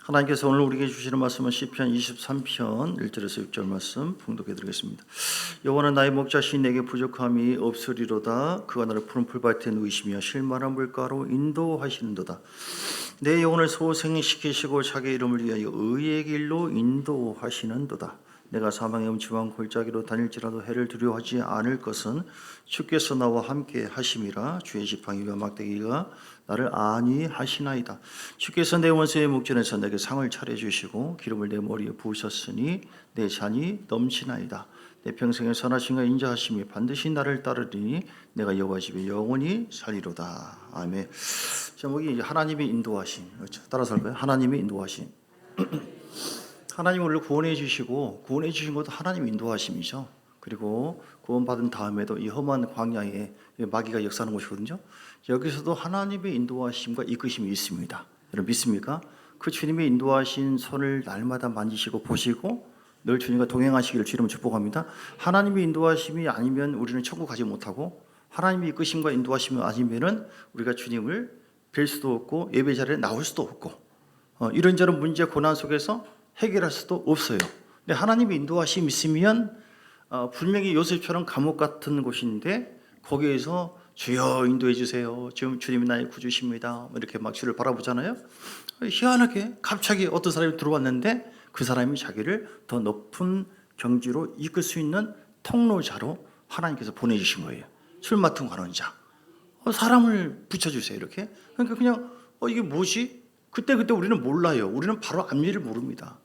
하나님께서 오늘 우리에게 주시는 말씀은 시편 23편 1절에서 6절 말씀 봉독해 드리겠습니다. 여호와는 나의 목자시니 내게 부족함이 없으리로다. 그가 나를 푸른 풀밭에 누이시며 실만한 물가로 인도하시는도다. 내 영혼을 소생시키시고 자기 이름을 위하여 의의 길로 인도하시는도다. 내가 사망의 음침한 골짜기로 다닐지라도 해를 두려워하지 않을 것은 주께서 나와 함께 하심이라. 주의 지팡이와 막대기가 나를 안위하시나이다. 주께서 내 원수의 목전에서 내게 상을 차려주시고 기름을 내 머리에 부으셨으니 내 잔이 넘치나이다. 내 평생에 선하심과 인자하심이 반드시 나를 따르리니 내가 여호와 집에 영원히 살리로다. 아멘. 제목이 하나님의 인도하심. 그렇죠? 따라서 할까요? 하나님의 인도하심. 하나님 우리를 구원해 주시고 구원해 주신 것도 하나님 인도하심이죠. 그리고 구원받은 다음에도 이 험한 광야에 마귀가 역사하는 곳이거든요. 여기서도 하나님의 인도하심과 이끄심이 있습니다. 여러분 믿습니까? 그 주님의 인도하신 손을 날마다 만지시고 보시고 늘 주님과 동행하시기를 주님을 축복합니다. 하나님의 인도하심이 아니면 우리는 천국 가지 못하고 하나님의 이끄심과 인도하심이 아니면은 우리가 주님을 뵐 수도 없고 예배 자리에 나올 수도 없고 이런저런 문제 고난 속에서 해결할 수도 없어요. 근데 하나님의 인도하심이 있으면 분명히 요셉처럼 감옥 같은 곳인데 거기에서 주여 인도해 주세요. 지금 주님이 나의 구주십니다. 이렇게 막 주를 바라보잖아요. 희한하게 갑자기 어떤 사람이 들어왔는데 그 사람이 자기를 더 높은 경지로 이끌 수 있는 통로자로 하나님께서 보내주신 거예요. 술 맡은 가는 자. 사람을 붙여주세요. 이렇게. 그러니까 그냥 이게 뭐지? 그때 우리는 몰라요. 우리는 바로 앞일을 모릅니다.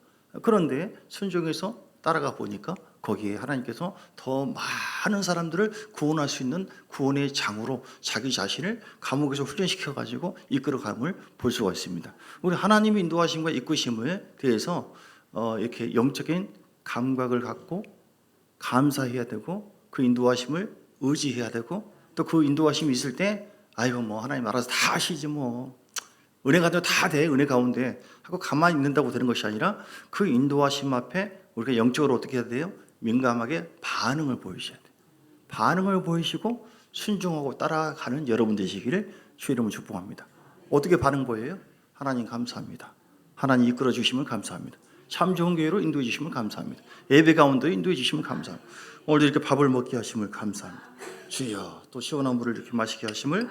그런데 순종해서 따라가 보니까 거기에 하나님께서 더 많은 사람들을 구원할 수 있는 구원의 장으로 자기 자신을 감옥에서 훈련시켜 가지고 이끌어감을 볼 수가 있습니다. 우리 하나님의 인도하심과 이끄심에 대해서 이렇게 영적인 감각을 갖고 감사해야 되고 그 인도하심을 의지해야 되고 또 그 인도하심이 있을 때 아이고 뭐 하나님 알아서 다 하시지 뭐 은혜 가운데 다 돼, 은혜 가운데 하고 가만히 있는다고 되는 것이 아니라 그 인도하심 앞에 우리가 영적으로 어떻게 해야 돼요? 민감하게 반응을 보이셔야 돼요. 반응을 보이시고 순종하고 따라가는 여러분 되시기를 주의 이름으로 축복합니다. 어떻게 반응 보여요? 하나님 감사합니다. 하나님 이끌어 주시면 감사합니다. 참 좋은 교회로 인도해 주시면 감사합니다. 예배 가운데 인도해 주시면 감사합니다. 오늘도 이렇게 밥을 먹게 하심을 감사합니다. 주여 또 시원한 물을 이렇게 마시게 하심을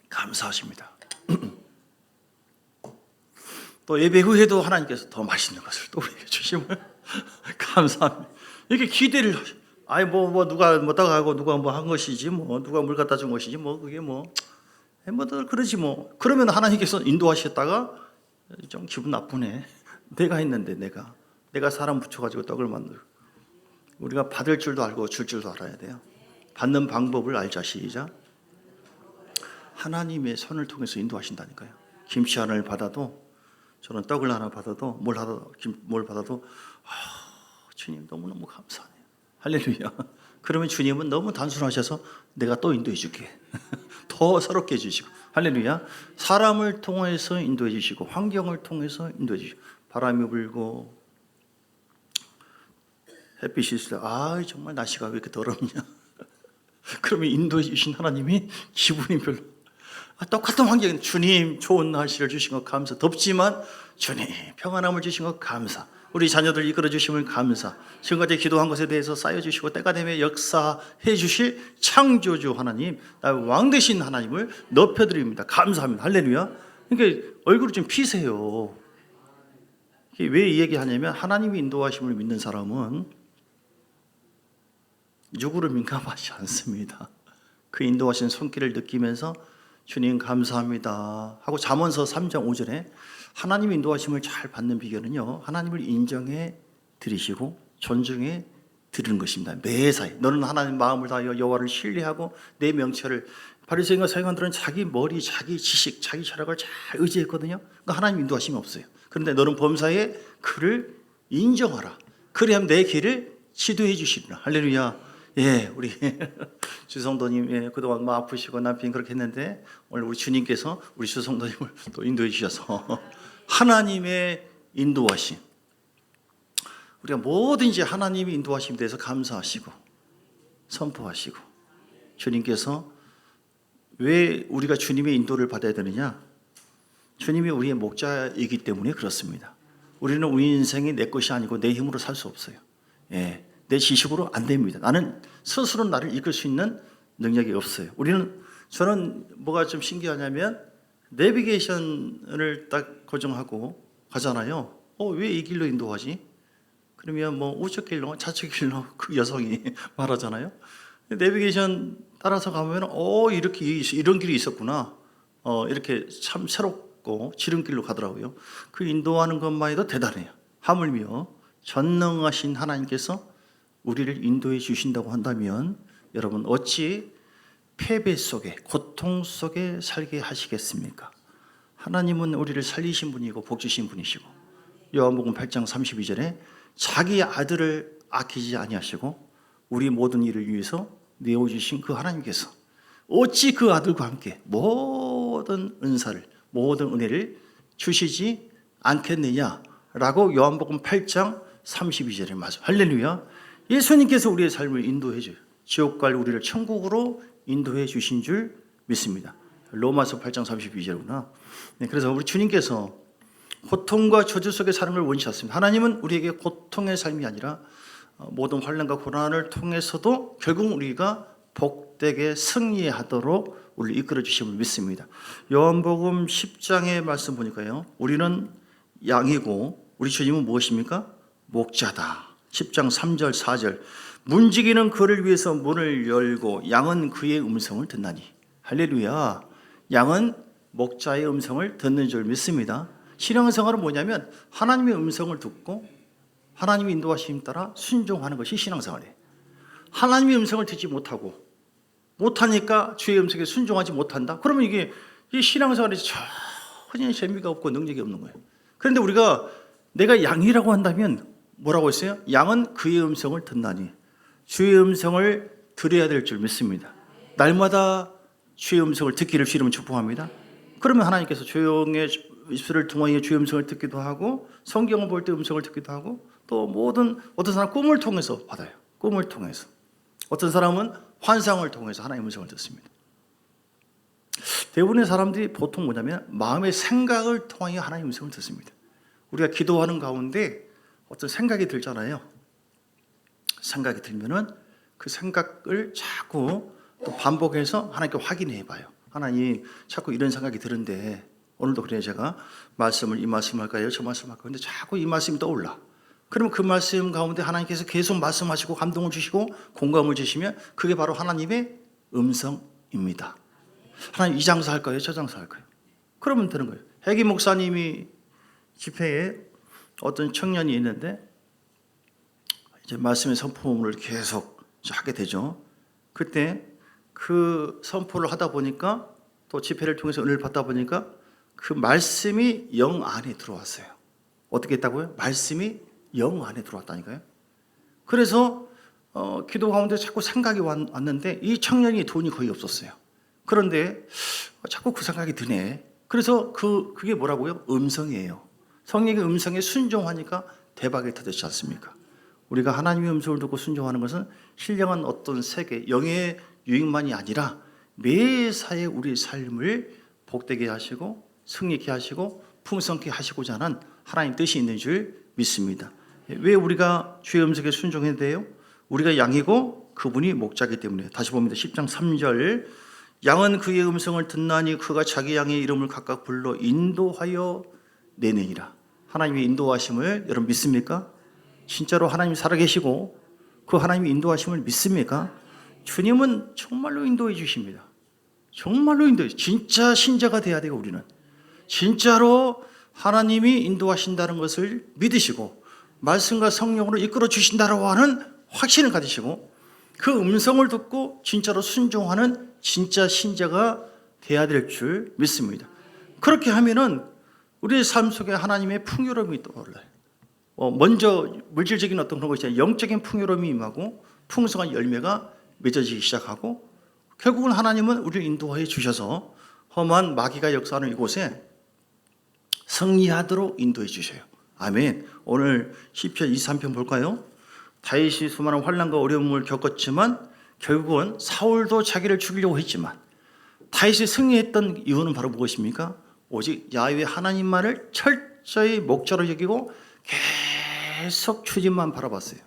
감사하십니다. 또 예배 후에도 하나님께서 더 맛있는 것을 또 우리에게 주심을 감사합니다. 이렇게 기대를 누가 뭐다가 하고 누가 뭐 한 것이지 뭐 누가 물 갖다 준 것이지 뭐 그게 뭐들 그러지 뭐 그러면 하나님께서 인도하셨다가 좀 기분 나쁘네. 내가 했는데 내가 사람 붙여가지고 떡을 만들고 우리가 받을 줄도 알고 줄 줄도 알아야 돼요. 받는 방법을 알자. 시작. 하나님의 손을 통해서 인도하신다니까요. 김치 하나를 받아도 저는 떡을 하나 받아도 뭘 받아도 주님 너무너무 감사해요. 할렐루야. 그러면 주님은 너무 단순하셔서 내가 또 인도해 줄게. 더 새롭게 해주시고 할렐루야. 사람을 통해서 인도해 주시고 환경을 통해서 인도해 주시고 바람이 불고 햇빛이 있을 때 정말 날씨가 왜 이렇게 더럽냐. 그러면 인도해 주신 하나님이 기분이 별로 똑같은 환경에 주님 좋은 날씨를 주신 것 감사. 덥지만 주님 평안함을 주신 것 감사. 우리 자녀들 이끌어 주심을 감사. 지금까지 기도한 것에 대해서 쌓여주시고 때가 되면 역사해 주실 창조주 하나님, 나의 왕 되신 하나님을 높여드립니다. 감사합니다. 할렐루야. 그러니까 얼굴을 좀 피세요. 왜 이 얘기하냐면 하나님의 인도하심을 믿는 사람은 누구를 민감하지 않습니다. 그 인도하신 손길을 느끼면서 주님 감사합니다 하고 잠언서 3장 5절에 하나님의 인도하심을 잘 받는 비결은요, 하나님을 인정해 드리시고 존중해 드리는 것입니다. 매사에 너는 하나님 마음을 다하여 여호와를 신뢰하고 내 명철을. 바리새인과 서기관들은 자기 머리, 자기 지식, 자기 철학을 잘 의지했거든요. 그러니까 하나님 인도하심이 없어요. 그런데 너는 범사에 그를 인정하라. 그래야 내 길을 지도해 주시리라. 할렐루야. 예, 우리 주성도님 그동안 아프시고 남편이 그렇게 했는데 오늘 우리 주님께서 우리 주성도님을 또 인도해 주셔서 하나님의 인도하심. 우리가 뭐든지 하나님의 인도하심에 대해서 감사하시고 선포하시고 주님께서 왜 우리가 주님의 인도를 받아야 되느냐? 주님이 우리의 목자이기 때문에 그렇습니다. 우리는 우리 인생이 내 것이 아니고 내 힘으로 살 수 없어요. 예, 내 지식으로 안 됩니다. 나는 스스로 나를 이끌 수 있는 능력이 없어요. 저는 뭐가 좀 신기하냐면 내비게이션을 딱 고정하고 가잖아요. 왜 이 길로 인도하지? 그러면 뭐 우측 길로, 좌측 길로 그 여성이 말하잖아요. 내비게이션 따라서 가면 이렇게 이런 길이 있었구나. 이렇게 참 새롭고 지름길로 가더라고요. 그 인도하는 것만 해도 대단해요. 하물며 전능하신 하나님께서 우리를 인도해 주신다고 한다면 여러분 어찌 패배 속에 고통 속에 살게 하시겠습니까? 하나님은 우리를 살리신 분이고 복 주신 분이시고 요한복음 8장 32절에 자기 아들을 아끼지 아니하시고 우리 모든 일을 위해서 내어주신 그 하나님께서 어찌 그 아들과 함께 모든 은사를 모든 은혜를 주시지 않겠느냐라고 요한복음 8장 32절에 말씀. 할렐루야. 예수님께서 우리의 삶을 인도해 줘요. 지옥 갈 우리를 천국으로 인도해 주신 줄 믿습니다. 로마서 8장 32절구나. 그래서 우리 주님께서 고통과 저주 속에 사는 걸 원치 않습니다. 하나님은 우리에게 고통의 삶이 아니라 모든 환난과 고난을 통해서도 결국 우리가 복되게 승리하도록 우리를 이끌어 주심을 믿습니다. 요한복음 10장의 말씀 보니까요. 우리는 양이고 우리 주님은 무엇입니까? 목자다. 10장 3절 4절 문지기는 그를 위해서 문을 열고 양은 그의 음성을 듣나니. 할렐루야. 양은 목자의 음성을 듣는 줄 믿습니다. 신앙생활은 뭐냐면 하나님의 음성을 듣고 하나님의 인도하심 따라 순종하는 것이 신앙생활이에요. 하나님의 음성을 듣지 못하니까 주의 음성에 순종하지 못한다. 그러면 이게 이 신앙생활에 전혀 재미가 없고 능력이 없는 거예요. 그런데 우리가 내가 양이라고 한다면 뭐라고 했어요? 양은 그의 음성을 듣나니. 주의 음성을 들어야 될 줄 믿습니다. 날마다 주의 음성을 듣기를 주님은 축복합니다. 그러면 하나님께서 조용히 입술을 통하여 주의 음성을 듣기도 하고 성경을 볼 때 음성을 듣기도 하고 또 어떤 사람은 꿈을 통해서 받아요. 꿈을 통해서. 어떤 사람은 환상을 통해서 하나님의 음성을 듣습니다. 대부분의 사람들이 보통 뭐냐면 마음의 생각을 통하여 하나님의 음성을 듣습니다. 우리가 기도하는 가운데 어떤 생각이 들잖아요. 생각이 들면은 그 생각을 자꾸 또 반복해서 하나님께 확인해 봐요. 하나님 자꾸 이런 생각이 드는데 오늘도 그래 제가 이 말씀 할까요? 저 말씀 할까요? 근데 자꾸 이 말씀이 떠올라. 그러면 그 말씀 가운데 하나님께서 계속 말씀하시고 감동을 주시고 공감을 주시면 그게 바로 하나님의 음성입니다. 하나님 이 장사 할까요? 저 장사 할까요? 그러면 되는 거예요. 해기 목사님이 집회에 어떤 청년이 있는데 이제 말씀의 선포를 계속 하게 되죠. 그때 그 선포를 하다 보니까 또 집회를 통해서 은혜를 받다 보니까 그 말씀이 영 안에 들어왔어요. 어떻게 했다고요? 말씀이 영 안에 들어왔다니까요. 그래서 기도 가운데 자꾸 생각이 왔는데 이 청년이 돈이 거의 없었어요. 그런데 자꾸 그 생각이 드네. 그래서 그게 뭐라고요? 음성이에요. 성령의 음성에 순종하니까 대박이 터졌지 않습니까? 우리가 하나님의 음성을 듣고 순종하는 것은 신령한 어떤 세계, 영의 유익만이 아니라 매사에 우리의 삶을 복되게 하시고 승리케 하시고 풍성케 하시고자 하는 하나님 뜻이 있는 줄 믿습니다. 왜 우리가 주의 음성에 순종해야 돼요? 우리가 양이고 그분이 목자이기 때문에. 다시 봅니다. 10장 3절 양은 그의 음성을 듣나니 그가 자기 양의 이름을 각각 불러 인도하여 내느니라. 하나님의 인도하심을 여러분 믿습니까? 진짜로 하나님이 살아계시고 그 하나님의 인도하심을 믿습니까? 주님은 정말로 인도해 주십니다. 정말로 인도해 주십니다. 진짜 신자가 돼야 돼요. 우리는 진짜로 하나님이 인도하신다는 것을 믿으시고 말씀과 성령으로 이끌어 주신다고 하는 확신을 가지시고 그 음성을 듣고 진짜로 순종하는 진짜 신자가 돼야 될 줄 믿습니다. 그렇게 하면은 우리의 삶 속에 하나님의 풍요로움이 떠올라요. 먼저 물질적인 어떤 그런 것이 아니라 영적인 풍요로움이 임하고 풍성한 열매가 맺어지기 시작하고 결국은 하나님은 우리를 인도해 주셔서 험한 마귀가 역사하는 이곳에 승리하도록 인도해 주셔요. 아멘. 오늘 시편 23편 볼까요? 다윗이 수많은 환난과 어려움을 겪었지만 결국은 사울도 자기를 죽이려고 했지만 다윗이 승리했던 이유는 바로 무엇입니까? 오직 야훼 하나님만을 철저히 목자로 여기고 계속 주님만 바라봤어요.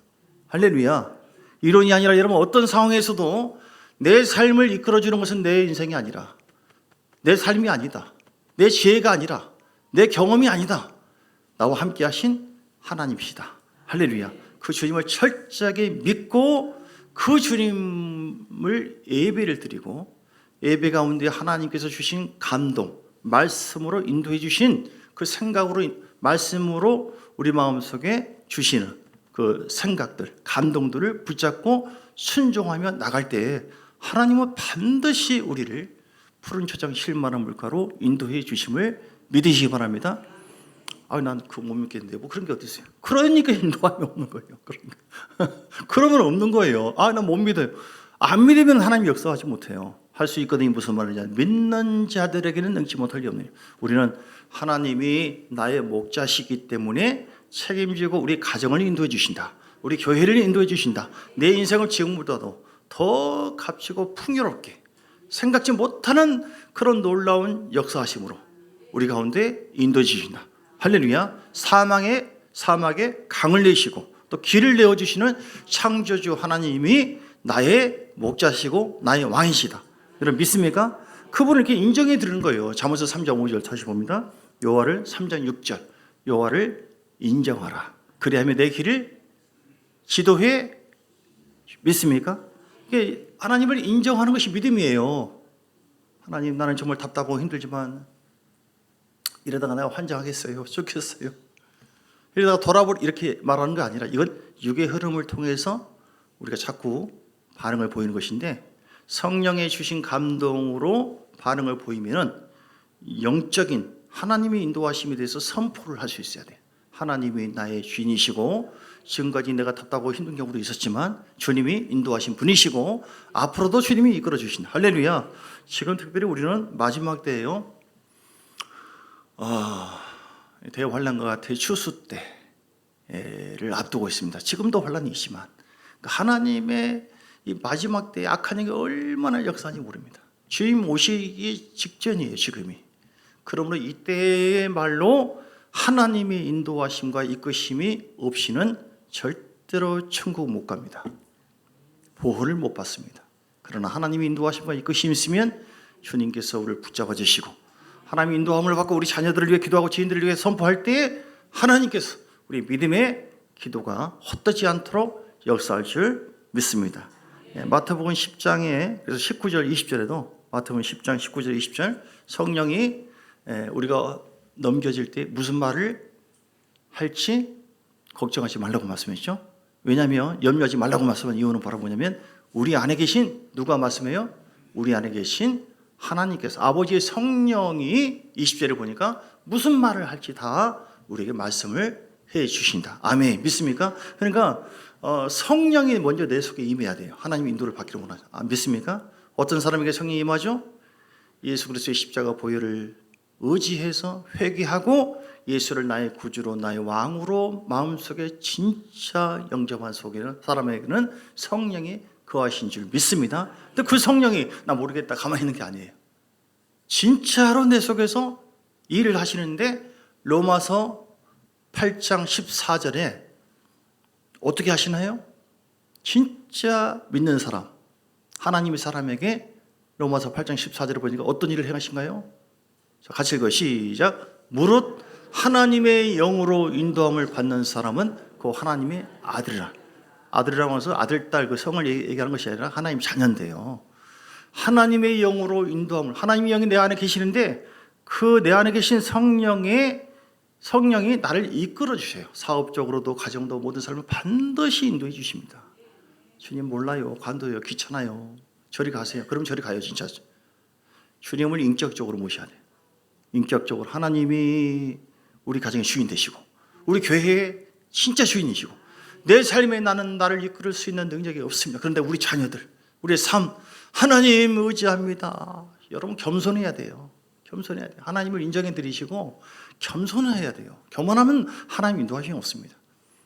할렐루야. 이론이 아니라 여러분 어떤 상황에서도 내 삶을 이끌어주는 것은 내 인생이 아니라, 내 삶이 아니다, 내 지혜가 아니라, 내 경험이 아니다, 나와 함께 하신 하나님이시다. 할렐루야. 그 주님을 철저하게 믿고 그 주님을 예배를 드리고, 예배 가운데 하나님께서 주신 감동, 말씀으로 인도해 주신 그 생각으로, 말씀으로 우리 마음속에 주시는 그 생각들, 감동들을 붙잡고 순종하며 나갈 때 하나님은 반드시 우리를 푸른 초장 실만한 물가로 인도해 주심을 믿으시기 바랍니다. 난 그거 못 믿겠는데 뭐 그런 게 어디 있어요? 그러니까 인도함이 없는 거예요. 그러면 없는 거예요. 난 못 믿어요. 안 믿으면 하나님이 역사하지 못해요. 할 수 있거든요. 무슨 말이냐? 믿는 자들에게는 능치 못할 리 없네요. 우리는 하나님이 나의 목자시기 때문에 책임지고 우리 가정을 인도해 주신다, 우리 교회를 인도해 주신다, 내 인생을 지금보다도 더 값지고 풍요롭게 생각지 못하는 그런 놀라운 역사하심으로 우리 가운데 인도해 주신다. 할렐루야. 사막에 강을 내시고 또 길을 내어주시는 창조주 하나님이 나의 목자시고 나의 왕이시다. 여러분 믿습니까? 그분을 이렇게 인정해 드리는 거예요. 잠언서 3장 5절 다시 봅니다. 여호와를 3장 6절 여호와를 인정하라. 그리하면 내 길을 지도해. 믿습니까? 이게 하나님을 인정하는 것이 믿음이에요. 하나님, 나는 정말 답답하고 힘들지만 이러다가 내가 환장하겠어요, 죽겠어요, 이러다가 돌아볼, 이렇게 말하는 거 아니라 이건 육의 흐름을 통해서 우리가 자꾸 반응을 보이는 것인데, 성령의 주신 감동으로 반응을 보이면은 영적인 하나님의 인도하심에 대해서 선포를 할 수 있어야 돼요. 하나님이 나의 주인이시고 지금까지 내가 답답하고 힘든 경우도 있었지만 주님이 인도하신 분이시고 앞으로도 주님이 이끌어 주신다. 할렐루야. 지금 특별히 우리는 마지막 때예요. 대환란과 대추수 때를 앞두고 있습니다. 지금도 환란이 있지만 하나님의 이 마지막 때에 악한 영이 얼마나 역사하는지 모릅니다. 주님 오시기 직전이에요, 지금이. 그러므로 이때의 말로 하나님의 인도하심과 이끄심이 없이는 절대로 천국 못 갑니다. 보호를 못 받습니다. 그러나 하나님의 인도하심과 이끄심이 있으면 주님께서 우리를 붙잡아 주시고, 하나님의 인도함을 받고 우리 자녀들을 위해 기도하고 지인들을 위해 선포할 때 하나님께서 우리 믿음의 기도가 헛되지 않도록 역사할 줄 믿습니다. 마태복음 10장에 그래서 19절 20절에도 마태복음 10장 19절 20절 성령이 우리가 넘겨질 때 무슨 말을 할지 걱정하지 말라고 말씀했죠. 왜냐하면 염려하지 말라고 말씀한 이유는 바로 뭐냐면 우리 안에 계신, 누가 말씀해요? 우리 안에 계신 하나님께서, 아버지의 성령이 20절에 보니까 무슨 말을 할지 다 우리에게 말씀을 해 주신다. 아멘. 믿습니까? 그러니까 성령이 먼저 내 속에 임해야 돼요. 하나님의 인도를 받기를 원하죠. 믿습니까? 어떤 사람에게 성령이 임하죠? 예수 그리스도의 십자가 보혈을 의지해서 회개하고 예수를 나의 구주로 나의 왕으로 마음속에 진짜 영접한 속에는 사람에게는 성령이 거하신 줄 믿습니다. 근데 그 성령이 나 모르겠다 가만히 있는 게 아니에요. 진짜로 내 속에서 일을 하시는데 로마서 8장 14절에 어떻게 하시나요? 진짜 믿는 사람, 하나님의 사람에게 로마서 8장 14절에 보니까 어떤 일을 행하신가요? 자, 같이 읽어요. 시작. 무릇 하나님의 영으로 인도함을 받는 사람은 그 하나님의 아들이라. 아들이라고 해서 아들, 딸 그 성을 얘기하는 것이 아니라 하나님 자녀인데요. 하나님의 영으로 인도함을, 하나님의 영이 내 안에 계시는데 그 내 안에 계신 성령이 나를 이끌어 주세요. 사업적으로도 가정도 모든 삶을 반드시 인도해 주십니다. 주님 몰라요, 관둬요, 귀찮아요, 저리 가세요. 그럼 저리 가요. 진짜 주님을 인격적으로 모셔야 돼요. 인격적으로 하나님이 우리 가정의 주인 되시고 우리 교회의 진짜 주인이시고 내 삶에 나를 이끌 수 있는 능력이 없습니다. 그런데 우리 자녀들, 우리의 삶 하나님 의지합니다. 여러분 겸손해야 돼요. 겸손해야 돼요. 하나님을 인정해 드리시고 겸손해야 돼요. 교만하면 하나님 인도하심이 없습니다.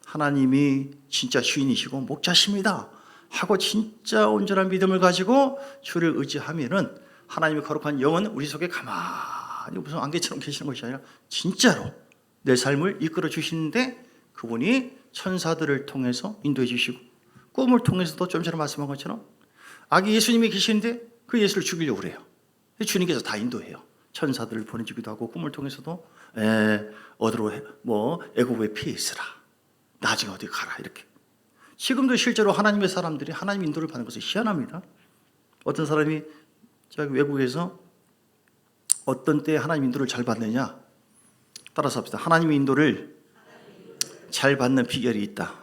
하나님이 진짜 주인이시고 목자십니다 하고 진짜 온전한 믿음을 가지고 주를 의지하면은 하나님의 거룩한 영은 우리 속에 가만히 이거 무슨 안개처럼 계시는 것이 아니라 진짜로 내 삶을 이끌어 주시는데 그분이 천사들을 통해서 인도해 주시고 꿈을 통해서도 좀 전에 말씀한 것처럼 아기 예수님이 계시는데 그 예수를 죽이려고 그래요. 주님께서 다 인도해요. 천사들을 보내주기도 하고 꿈을 통해서도 어디로 애굽에 피해 있으라. 나중에 어디 가라 이렇게. 지금도 실제로 하나님의 사람들이 하나님 인도를 받는 것은 희한합니다. 어떤 사람이 저기 외국에서 어떤 때에 하나님 인도를 잘 받느냐 따라서 합시다. 하나님의 인도를 잘 받는 비결이 있다.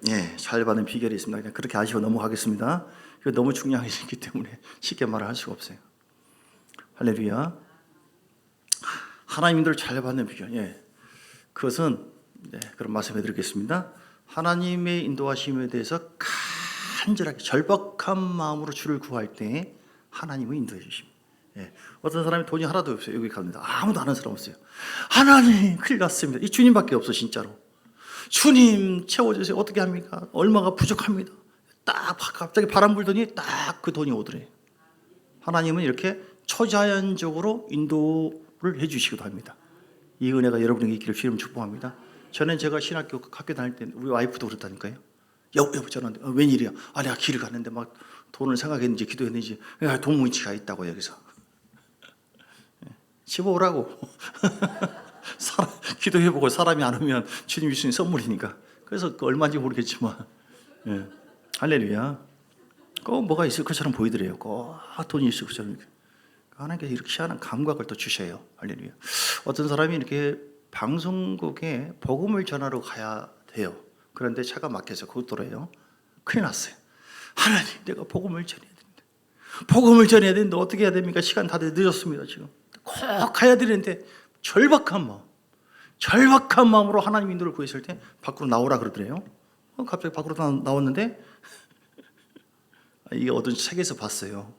예, 잘 받는 비결이 있습니다. 그냥 그렇게 아시고 넘어가겠습니다. 이거 너무 중요한 일이기 때문에 쉽게 말을 할 수가 없어요. 할렐루야. 하나님 인도를 잘 받는 비결. 예, 그것은 그런 말씀해 드리겠습니다. 하나님의 인도하심에 대해서 간절하게 절박한 마음으로 주를 구할 때 하나님은 인도해 주십니다. 예, 어떤 사람이 돈이 하나도 없어요. 여기 갑니다. 아무도 아는 사람 없어요. 하나님 큰일 났습니다. 이 주님밖에 없어 진짜로. 주님 채워주세요. 어떻게 합니까? 얼마가 부족합니다. 딱 갑자기 바람 불더니 딱 그 돈이 오더래요. 하나님은 이렇게 초자연적으로 인도를 해주시기도 합니다. 이 은혜가 여러분에게 있기를 주님 축복합니다. 저는 제가 학교 다닐 때 우리 와이프도 그렇다니까요. 여보 전화한테 웬일이야? 내가 길을 갔는데 막 돈을 생각했는지 기도했는지 돈 문치가 있다고 여기서 집어오라고. 기도해보고 사람이 안 오면 주님이 주신 선물이니까. 그래서 그 얼마인지 모르겠지만 할렐루야. 꼭 뭐가 있을 것처럼 보이더래요. 꼭 돈이 있을 것처럼. 하나님께서 이렇게 희한한 감각을 또 주셔요. 할렐루야. 어떤 사람이 이렇게 방송국에 복음을 전하러 가야 돼요. 그런데 차가 막혀서 고속도로예요. 큰일 났어요. 하나님, 내가 복음을 전해야 되는데. 복음을 전해야 되는데 어떻게 해야 됩니까? 시간 다 늦었습니다. 지금 꼭 가야 되는데 절박한 마음으로 하나님 인도를 구했을 때 밖으로 나오라 그러더래요. 갑자기 밖으로 나왔는데 이게 어떤 책에서 봤어요.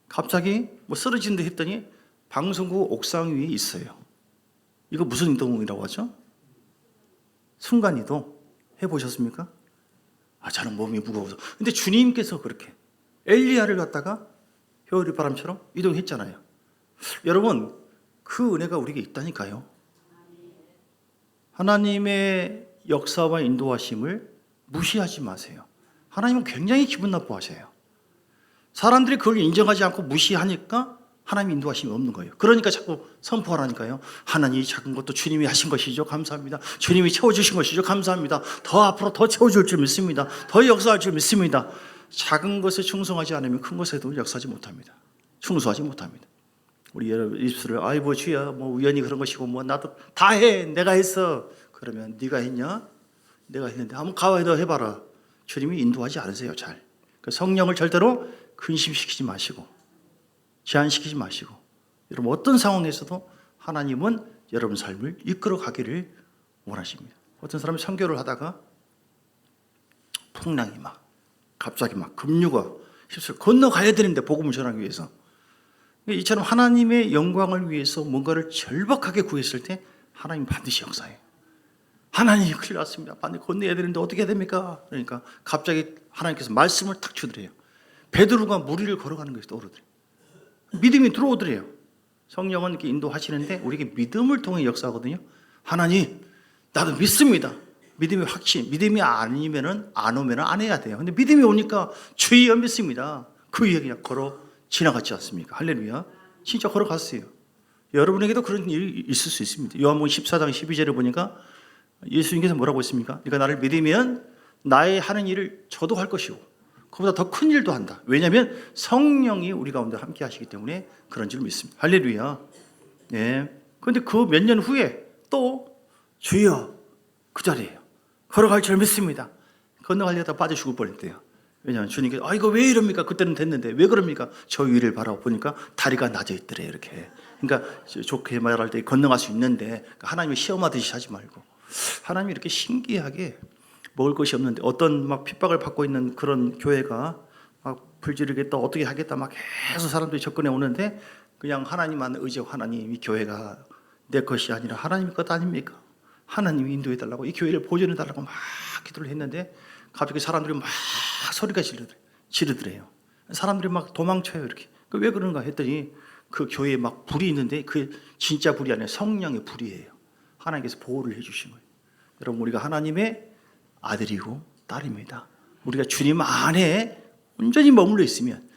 갑자기 쓰러진 듯 했더니 방송국 옥상 위에 있어요. 이거 무슨 이동이라고 하죠? 순간이동 해보셨습니까? 저는 몸이 무거워서. 근데 주님께서 그렇게 엘리야를 갖다가 겨울이 바람처럼 이동했잖아요. 여러분, 그 은혜가 우리에게 있다니까요. 하나님의 역사와 인도하심을 무시하지 마세요. 하나님은 굉장히 기분 나빠하세요. 사람들이 그걸 인정하지 않고 무시하니까 하나님 인도하심이 없는 거예요. 그러니까 자꾸 선포하라니까요. 하나님 이 작은 것도 주님이 하신 것이죠. 감사합니다. 주님이 채워주신 것이죠. 감사합니다. 더 앞으로 더 채워줄 줄 믿습니다. 더 역사할 줄 믿습니다. 작은 것에 충성하지 않으면 큰 것에도 역사하지 못합니다. 충성하지 못합니다. 우리 여러분 입술을 아이고 주야 우연히 그런 것이고 나도 다 해. 내가 했어. 그러면 네가 했냐? 내가 했는데 한번 가와 너 해봐라. 주님이 인도하지 않으세요. 잘. 성령을 절대로 근심시키지 마시고 제한시키지 마시고 여러분 어떤 상황에서도 하나님은 여러분 삶을 이끌어 가기를 원하십니다. 어떤 사람이 선교를 하다가 풍랑이 갑자기 급류가 휩쓸 건너가야 되는데 복음을 전하기 위해서 이처럼 하나님의 영광을 위해서 뭔가를 절박하게 구했을 때 하나님 반드시 역사해요. 하나님 큰일 났습니다. 반드시 건너야 되는데 어떻게 해야 됩니까? 그러니까 갑자기 하나님께서 말씀을 탁 주더래요. 베드로가 물 위를 걸어가는 것이 떠오르더래요. 믿음이 들어오더래요. 성령은 이렇게 인도하시는데 우리에게 믿음을 통해 역사하거든요. 하나님 나도 믿습니다. 믿음의 확신. 믿음이 아니면은 안 오면은 안 해야 돼요. 근데 믿음이 오니까 주여 믿습니다. 그 위에 그냥 걸어 지나갔지 않습니까? 할렐루야. 진짜 걸어갔어요. 여러분에게도 그런 일이 있을 수 있습니다. 요한복음 14장 12절을 보니까 예수님께서 뭐라고 했습니까? 그러니까 나를 믿으면 나의 하는 일을 저도 할 것이고 그보다 더 큰 일도 한다. 왜냐하면 성령이 우리 가운데 함께 하시기 때문에 그런 줄 믿습니다. 할렐루야. 그런데 그 몇 년 후에 또 주여 그 자리에요. 걸어갈 줄 믿습니다. 건너가려다 빠져 죽을 뻔했대요. 왜냐하면 주님께서 이거 왜 이럽니까? 그때는 됐는데 왜 그럽니까? 저 위를 바라보니까 다리가 낮아 있더래 이렇게. 그러니까 좋게 말할 때 건너갈 수 있는데 하나님이 시험하듯이 하지 말고 하나님이 이렇게 신기하게 먹을 것이 없는데 어떤 핍박을 받고 있는 그런 교회가 불지르겠다 어떻게 하겠다 계속 사람들이 접근해 오는데 그냥 하나님만 의지하고 하나님 이 교회가 내 것이 아니라 하나님의 것 아닙니까? 하나님이 인도해 달라고 이 교회를 보존해 달라고 막 기도를 했는데 갑자기 사람들이 막 소리가 지르더래요. 사람들이 막 도망쳐요 이렇게. 왜 그런가 했더니 그 교회에 막 불이 있는데 그 진짜 불이 아니라 성령의 불이에요. 하나님께서 보호를 해주신 거예요. 여러분, 우리가 하나님의 아들이고 딸입니다. 우리가 주님 안에 온전히 머물러 있으면,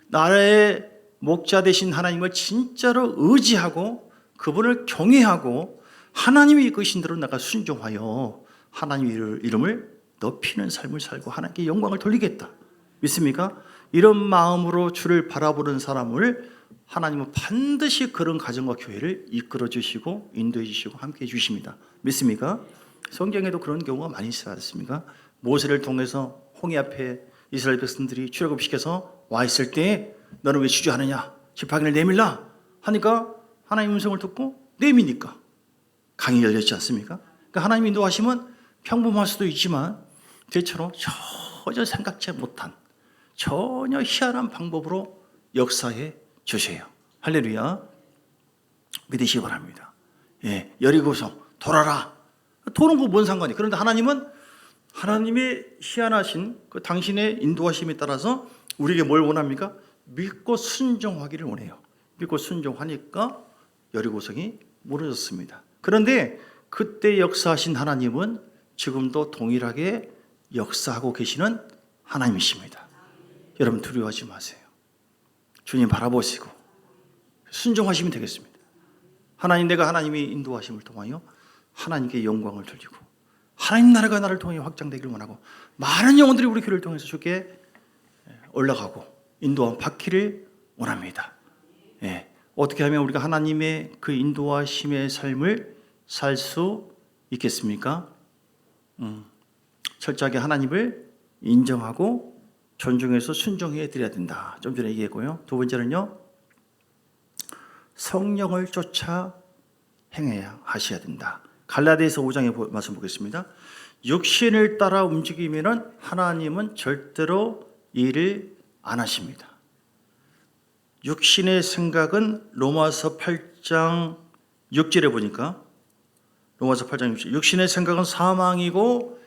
나의 목자 되신 하나님을 진짜로 의지하고 그분을 경외하고 하나님이 이끄신 대로 내가 순종하여 하나님의 이름을 높이는 삶을 살고 하나님께 영광을 돌리겠다. 믿습니까? 이런 마음으로 주를 바라보는 사람을 하나님은 반드시 그런 가정과 교회를 이끌어 주시고 인도해 주시고 함께 해 주십니다. 믿습니까? 성경에도 그런 경우가 많이 있지 않습니까? 모세를 통해서 홍해 앞에 이스라엘 백성들이 출애굽시켜서 와 있을 때 너는 왜 주저하느냐? 지팡이를 내밀라 하니까 하나님 음성을 듣고 내미니까 강이 열렸지 않습니까? 그러니까 하나님 인도하시면 평범할 수도 있지만 대체로 전혀 생각지 못한 전혀 희한한 방법으로 역사해 주세요. 할렐루야. 믿으시기 바랍니다. 예, 여리고성 돌아라. 도는 거 뭔 상관이? 그런데 하나님은 하나님의 희한하신 그 당신의 인도하심에 따라서 우리에게 뭘 원합니까? 믿고 순종하기를 원해요. 믿고 순종하니까 여리고성이 무너졌습니다. 그런데 그때 역사하신 하나님은 지금도 동일하게 역사하고 계시는 하나님이십니다. 여러분, 두려워하지 마세요. 주님 바라보시고 순종하시면 되겠습니다. 하나님, 내가 하나님의 인도하심을 통하여 하나님께 영광을 돌리고 하나님 나라가 나를 통해 확장되기를 원하고 많은 영혼들이 우리 교회를 통해서 주께 올라가고 인도함 받기를 원합니다. 예. 어떻게 하면 우리가 하나님의 그 인도하심의 삶을 살 수 있겠습니까? 철저하게 하나님을 인정하고 존중해서 순종해 드려야 된다. 좀 전에 얘기했고요. 두 번째는요, 성령을 쫓아 행해야 하셔야 된다. 갈라디아서 5장의 말씀 보겠습니다. 육신을 따라 움직이면은 하나님은 절대로 일을 안 하십니다. 육신의 생각은 로마서 8장 6절에 보니까 로마서 8장 6절, 육신의 생각은 사망이고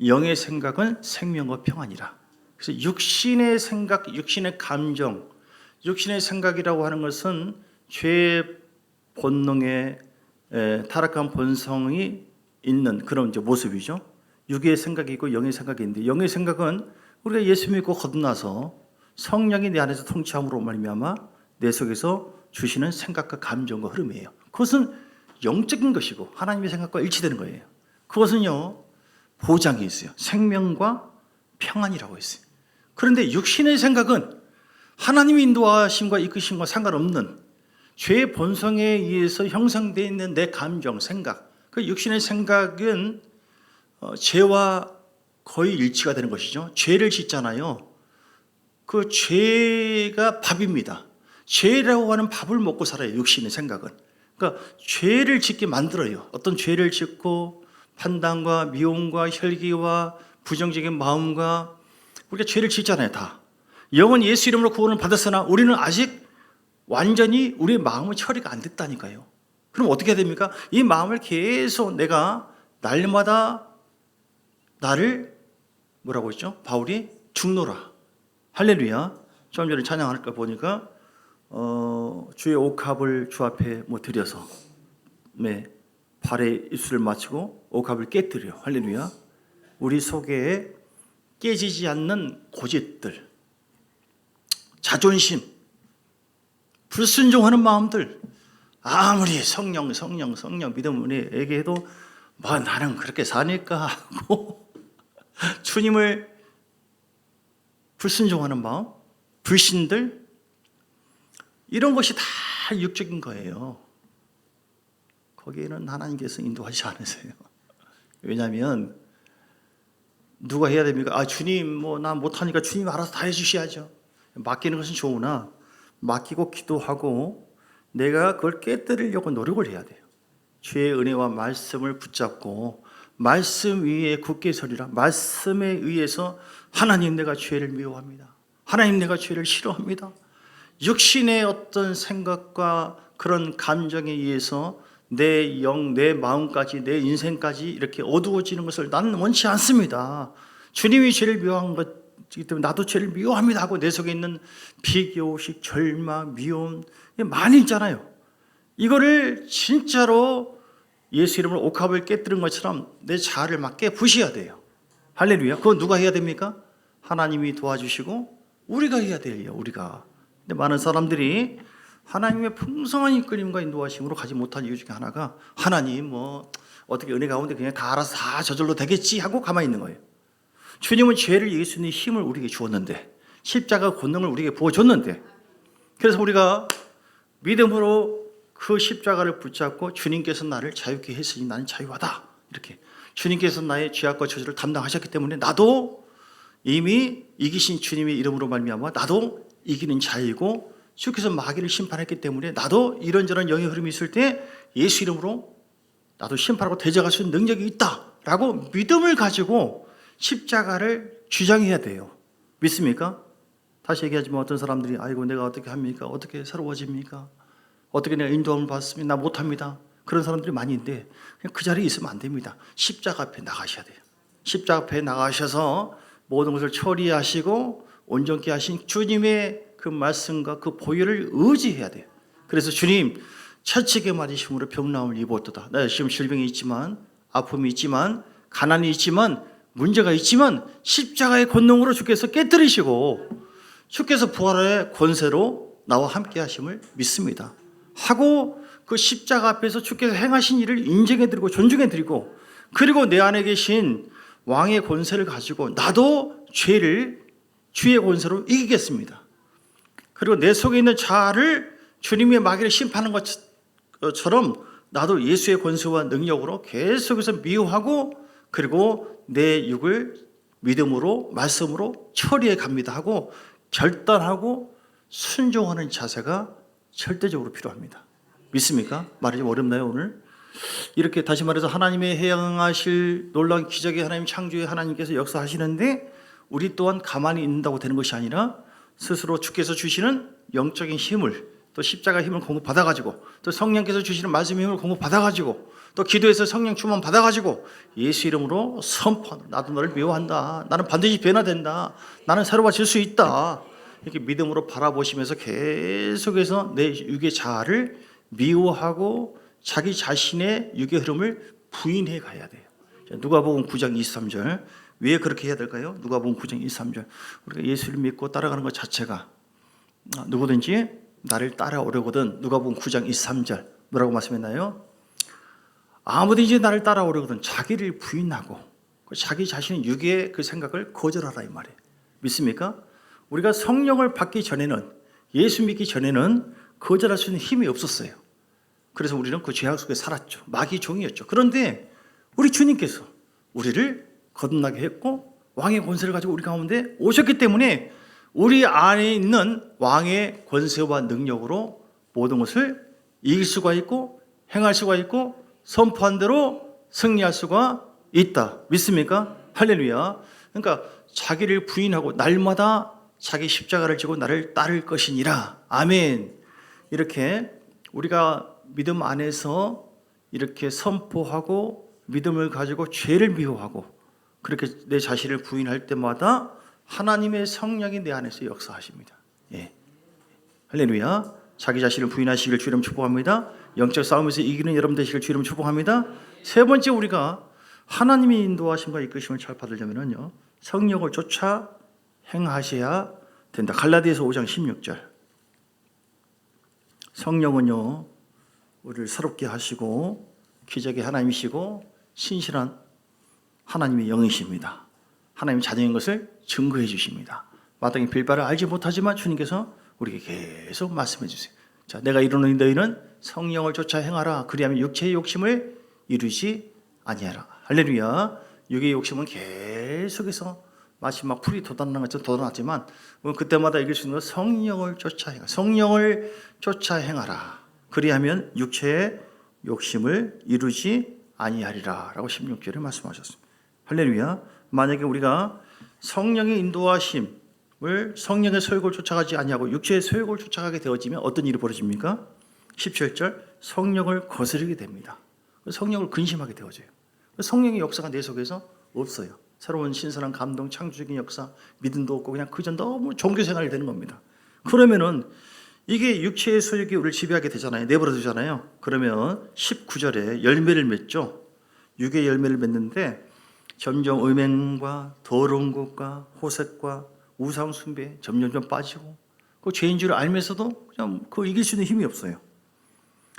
영의 생각은 생명과 평안이라. 그래서 육신의 생각, 육신의 감정, 육신의 생각이라고 하는 것은 죄의 본능의 타락한 본성이 있는 그런 이제 모습이죠. 육의 생각이 있고 영의 생각이 있는데, 영의 생각은 우리가 예수 믿고 거듭나서 성령이 내 안에서 통치함으로 말미암아 내 속에서 주시는 생각과 감정과 흐름이에요. 그것은 영적인 것이고 하나님의 생각과 일치되는 거예요. 그것은요, 보장이 있어요. 생명과 평안이라고 있어요. 그런데 육신의 생각은 하나님의 인도하심과 이끄심과 상관없는 죄의 본성에 의해서 형성되어 있는 내 감정, 생각, 그 육신의 생각은 죄와 거의 일치가 되는 것이죠. 죄를 짓잖아요. 그 죄가 밥입니다. 죄라고 하는 밥을 먹고 살아요. 육신의 생각은. 그러니까 죄를 짓게 만들어요. 어떤 죄를 짓고 판단과 미움과 혈기와 부정적인 마음과 우리가 죄를 짓잖아요. 다. 영은 예수 이름으로 구원을 받았으나 우리는 아직 완전히 우리의 마음은 처리가 안 됐다니까요. 그럼 어떻게 해야 됩니까? 이 마음을 계속 내가 날마다 나를 뭐라고 했죠? 바울이 죽노라. 할렐루야. 좀 전에 찬양할 거 보니까 주의 옥합을 주 앞에 드려서 발에 입술을 맞추고 옥합을 깨뜨려. 할렐루야. 우리 속에 깨지지 않는 고집들, 자존심, 불순종하는 마음들, 아무리 성령 믿음을 얘기해도 나는 그렇게 사니까 하고 주님을 불순종하는 마음, 불신들, 이런 것이 다 육적인 거예요. 거기에는 하나님께서 인도하지 않으세요. 왜냐하면 누가 해야 됩니까? 주님 나 못하니까 주님 알아서 다 해주셔야죠. 맡기는 것은 좋으나 맡기고 기도하고 내가 그걸 깨뜨리려고 노력을 해야 돼요. 주의 은혜와 말씀을 붙잡고 말씀 위에 굳게 서리라. 말씀에 의해서 하나님, 내가 죄를 미워합니다. 하나님, 내가 죄를 싫어합니다. 육신의 어떤 생각과 그런 감정에 의해서 내 영, 내 마음까지, 내 인생까지 이렇게 어두워지는 것을 나는 원치 않습니다. 주님이 죄를 미워한 것이기 때문에 나도 죄를 미워합니다 하고 내 속에 있는 비교식, 절망, 미움, 많이 있잖아요. 이거를 진짜로 예수 이름으로 옥합을 깨뜨린 것처럼 내 자아를 막 깨부셔야 돼요. 할렐루야. 그건 누가 해야 됩니까? 하나님이 도와주시고 우리가 해야 돼요. 우리가. 근데 많은 사람들이 하나님의 풍성한 이끌림과 인도하심으로 가지 못한 이유 중에 하나가 하나님 어떻게 은혜 가운데 그냥 다 알아서 다 저절로 되겠지 하고 가만히 있는 거예요. 주님은 죄를 이길 수 있는 힘을 우리에게 주었는데, 십자가 권능을 우리에게 부어줬는데, 그래서 우리가 믿음으로 그 십자가를 붙잡고 주님께서 나를 자유케 했으니 나는 자유하다, 이렇게 주님께서 나의 죄악과 저주를 담당하셨기 때문에 나도 이미 이기신 주님의 이름으로 말미암아 나도 이기는 자이고, 주께서 마귀를 심판했기 때문에 나도 이런저런 영의 흐름이 있을 때 예수 이름으로 나도 심판하고 대적할 수 있는 능력이 있다라고 믿음을 가지고 십자가를 주장해야 돼요. 믿습니까? 다시 얘기하지만 어떤 사람들이 아이고 내가 어떻게 합니까? 어떻게 새로워집니까? 어떻게 내가 인도함을 받습니까? 나 못합니다. 그런 사람들이 많이 있는데 그냥 그 자리에 있으면 안 됩니다. 십자가 앞에 나가셔야 돼요. 십자가 앞에 나가셔서 모든 것을 처리하시고 온전케 하신 주님의 그 말씀과 그 보혈을 의지해야 돼요. 그래서 주님 철칙에 맞으심으로 병나음을 입었도다. 나 지금 질병이 있지만, 아픔이 있지만, 가난이 있지만, 문제가 있지만 십자가의 권능으로 주께서 깨뜨리시고 주께서 부활의 권세로 나와 함께 하심을 믿습니다 하고, 그 십자가 앞에서 주께서 행하신 일을 인정해드리고 존중해드리고, 그리고 내 안에 계신 왕의 권세를 가지고 나도 죄를 주의 권세로 이기겠습니다. 그리고 내 속에 있는 자아를 주님의 마귀를 심판하는 것처럼 나도 예수의 권세와 능력으로 계속해서 미워하고, 그리고 내 육을 믿음으로 말씀으로 처리해 갑니다 하고 결단하고 순종하는 자세가 절대적으로 필요합니다. 믿습니까? 말이 좀 어렵나요 오늘? 이렇게 다시 말해서 하나님의 행하실 놀라운 기적의 하나님, 창조의 하나님께서 역사하시는데 우리 또한 가만히 있는다고 되는 것이 아니라 스스로 주께서 주시는 영적인 힘을, 또 십자가 힘을 공급받아가지고, 또 성령께서 주시는 말씀의 힘을 공급받아가지고, 또 기도에서 성령 충만 받아가지고 예수 이름으로 선포한다. 나도 너를 미워한다. 나는 반드시 변화된다. 나는 새로워질 수 있다. 이렇게 믿음으로 바라보시면서 계속해서 내 육의 자아를 미워하고 자기 자신의 육의 흐름을 부인해 가야 돼요. 누가복음 9장 23절. 왜 그렇게 해야 될까요? 누가복음 9장 23절. 우리가 예수를 믿고 따라가는 것 자체가, 누구든지 나를 따라오려거든, 누가복음 9장 23절 뭐라고 말씀했나요? 아무든지 나를 따라오려거든 자기를 부인하고 자기 자신의 육의 그 생각을 거절하라, 이 말이에요. 믿습니까? 우리가 성령을 받기 전에는, 예수 믿기 전에는 거절할 수 있는 힘이 없었어요. 그래서 우리는 그 죄악 속에 살았죠. 마귀 종이었죠. 그런데 우리 주님께서 우리를 거듭나게 했고 왕의 권세를 가지고 우리 가운데 오셨기 때문에 우리 안에 있는 왕의 권세와 능력으로 모든 것을 이길 수가 있고 행할 수가 있고 선포한 대로 승리할 수가 있다. 믿습니까? 할렐루야. 그러니까 자기를 부인하고 날마다 자기 십자가를 지고 나를 따를 것이니라. 아멘. 이렇게 우리가 믿음 안에서 이렇게 선포하고 믿음을 가지고 죄를 미워하고 그렇게 내 자신을 부인할 때마다 하나님의 성령이 내 안에서 역사하십니다. 예. 할렐루야. 자기 자신을 부인하시길 주님 축복합니다. 영적 싸움에서 이기는 여러분 되시길 주님 축복합니다. 세 번째, 우리가 하나님의 인도하심과 이끄심을 잘 받으려면요, 성령을 쫓아 행하셔야 된다. 갈라디아서 5장 16절. 성령은요, 우리를 새롭게 하시고 기적의 하나님이시고 신실한 하나님의 영이십니다. 하나님 자녀인 것을 증거해 주십니다. 마땅히 빌바를 알지 못하지만 주님께서 우리에게 계속 말씀해 주세요. 자, 내가 이루노니 너희는 성령을 쫓아 행하라. 그리하면 육체의 욕심을 이루지 아니하라. 할렐루야. 육의 욕심은 계속해서 마치 막 풀이 돋아나는 것처럼 돋아났지만 그때마다 이길 수 있는 건 성령을 쫓아 행하라. 성령을 쫓아 행하라. 그리하면 육체의 욕심을 이루지 아니하리라 라고 16절에 말씀하셨습니다. 할렐루야. 만약에 우리가 성령의 인도하심을, 성령의 소욕을 쫓아가지 아니하고 육체의 소욕을 쫓아가게 되어지면 어떤 일이 벌어집니까? 17절, 성령을 거스르게 됩니다. 성령을 근심하게 되어져요. 성령의 역사가 내 속에서 없어요. 새로운 신선한 감동, 창조적인 역사, 믿음도 없고 그냥 그저 너무 종교 생활이 되는 겁니다. 그러면은 이게 육체의 소욕이 우리를 지배하게 되잖아요. 내버려 두잖아요. 그러면 19절에 열매를 맺죠. 육의 열매를 맺는데 점점 음행과 더러운 것과 호색과 우상 숭배 점점 빠지고 그 죄인 줄 알면서도 그냥 그 이길 수 있는 힘이 없어요.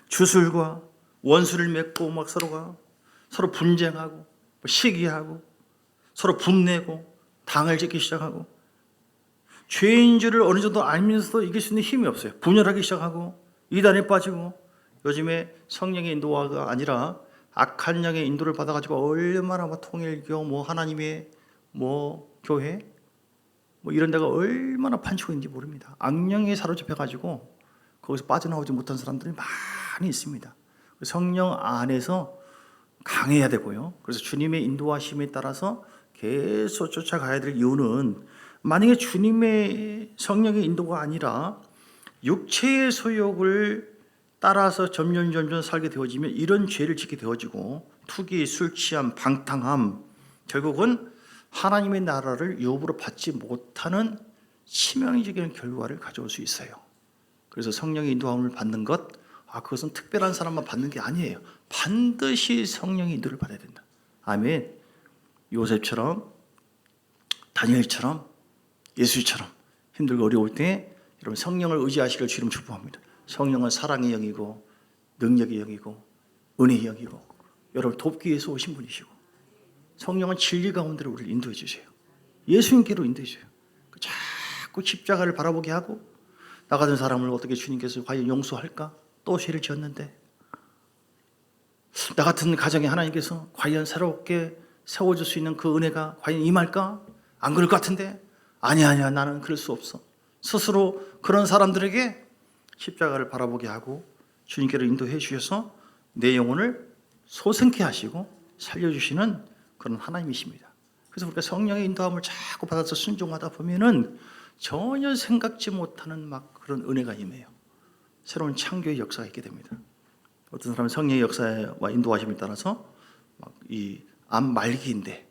주술과 원수를 맺고 막 서로 분쟁하고 시기하고 서로 분내고 당을 짓기 시작하고 죄인 줄을 어느 정도 알면서도 이길 수 있는 힘이 없어요. 분열하기 시작하고 이단에 빠지고 요즘에 성령의 인도가 아니라 악한 영의 인도를 받아가지고 얼마나 통일교 하나님의 교회 이런 데가 얼마나 판치고 있는지 모릅니다. 악령에 사로잡혀가지고 거기서 빠져나오지 못한 사람들이 많이 있습니다. 성령 안에서 강해야 되고요. 그래서 주님의 인도하심에 따라서 계속 쫓아가야 될 이유는 만약에 주님의 성령의 인도가 아니라 육체의 소욕을 따라서 점점 살게 되어지면 이런 죄를 짓게 되어지고 투기, 술 취함, 방탕함 결국은 하나님의 나라를 유업으로 받지 못하는 치명적인 결과를 가져올 수 있어요. 그래서 성령의 인도함을 받는 것 그것은 특별한 사람만 받는 게 아니에요. 반드시 성령의 인도를 받아야 된다. 아멘. 요셉처럼 다니엘처럼 예수처럼 힘들고 어려울 때 여러분 성령을 의지하시길 주님 축복합니다. 성령은 사랑의 영이고 능력의 영이고 은혜의 영이고 여러분 돕기 위해서 오신 분이시고 성령은 진리 가운데로 우리를 인도해 주세요. 예수님께로 인도해 주세요. 자꾸 십자가를 바라보게 하고 나 같은 사람을 어떻게 주님께서 과연 용서할까? 또 죄를 지었는데 나 같은 가정에 하나님께서 과연 새롭게 세워줄 수 있는 그 은혜가 과연 임할까? 안 그럴 것 같은데 아니야 나는 그럴 수 없어. 스스로 그런 사람들에게 십자가를 바라보게 하고 주님께로 인도해 주셔서 내 영혼을 소생케 하시고 살려주시는 그런 하나님이십니다. 그래서 우리가 성령의 인도함을 자꾸 받아서 순종하다 보면은 전혀 생각지 못하는 그런 은혜가 임해요. 새로운 창조의 역사가 있게 됩니다. 어떤 사람은 성령의 역사와 인도하심에 따라서 이 암 말기인데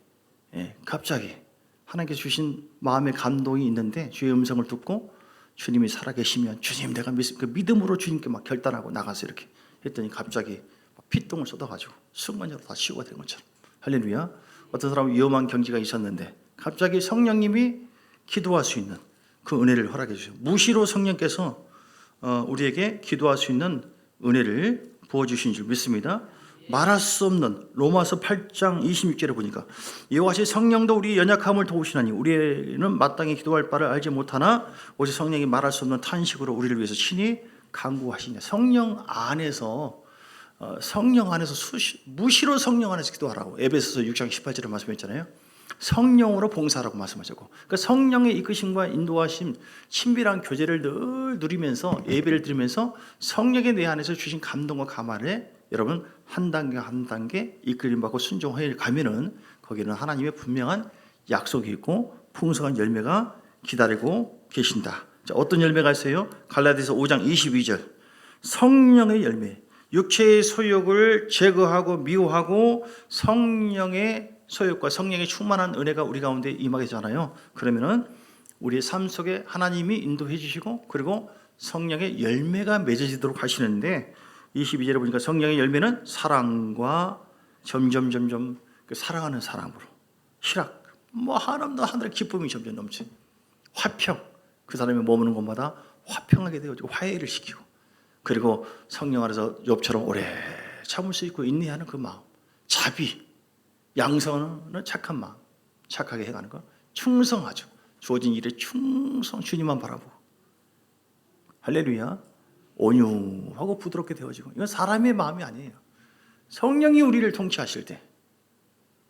갑자기 하나님께서 주신 마음의 감동이 있는데 주의 음성을 듣고 주님이 살아계시면 주님 내가 믿음으로 주님께 결단하고 나가서 이렇게 했더니 갑자기 피똥을 쏟아가지고 순간적으로 다 치유가 된 것처럼 할렐루야. 어떤 사람은 위험한 경지가 있었는데 갑자기 성령님이 기도할 수 있는 그 은혜를 허락해 주세요. 무시로 성령께서 우리에게 기도할 수 있는 은혜를 부어주신 줄 믿습니다. 말할 수 없는 로마서 8장 26절에 보니까 이와 같이 성령도 우리의 연약함을 도우시나니 우리는 마땅히 기도할 바를 알지 못하나 오직 성령이 말할 수 없는 탄식으로 우리를 위해서 친히 간구하시냐. 성령 안에서 무시로 성령 안에서 기도하라고 에베소서 6장 18절에 말씀했잖아요. 성령으로 봉사하라고 말씀하셨고 그러니까 성령의 이끄심과 인도하심 친밀한 교제를 늘 누리면서 예배를 드리면서 성령의 내 안에서 주신 감동과 감화를 여러분 한 단계 한 단계 이끌림 받고 순종해 가면은 거기는 하나님의 분명한 약속이 있고 풍성한 열매가 기다리고 계신다. 자, 어떤 열매가 있어요? 갈라디아서 5장 22절 성령의 열매 육체의 소욕을 제거하고 미워하고 성령의 소욕과 성령의 충만한 은혜가 우리 가운데 임하게 되잖아요. 그러면은 우리의 삶 속에 하나님이 인도해 주시고 그리고 성령의 열매가 맺어지도록 하시는데 22절에 보니까 성령의 열매는 사랑과 점점 사랑하는 사랑으로 희락 하늘의 기쁨이 점점 넘치 화평 그 사람이 머무는 곳마다 화평하게 되어지고 화해를 시키고 그리고 성령 안에서 욥처럼 오래 참을 수 있고 인내하는 그 마음 자비 양선은 착한 마음 착하게 해가는 것 충성하죠. 주어진 일에 충성 주님만 바라보고 할렐루야. 온유하고 부드럽게 되어지고 이건 사람의 마음이 아니에요. 성령이 우리를 통치하실 때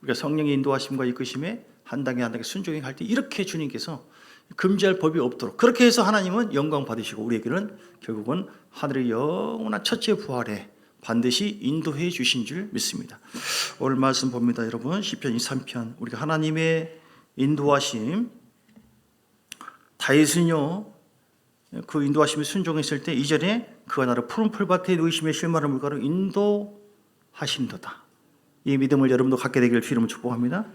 우리가 성령의 인도하심과 이끄심에 한 단계 한 단계 순종해 갈 때 이렇게 주님께서 금지할 법이 없도록 그렇게 해서 하나님은 영광 받으시고 우리에게는 결국은 하늘의 영원한 첫째 부활에 반드시 인도해 주신 줄 믿습니다. 오늘 말씀 봅니다. 여러분 시편 23편 우리가 하나님의 인도하심 다윗은요 그 인도하심에 순종했을 때 2절에 그가 나를 푸른 풀밭에 누이심에 실마른 물가로 인도하심도다. 이 믿음을 여러분도 갖게 되기를 주님을 축복합니다.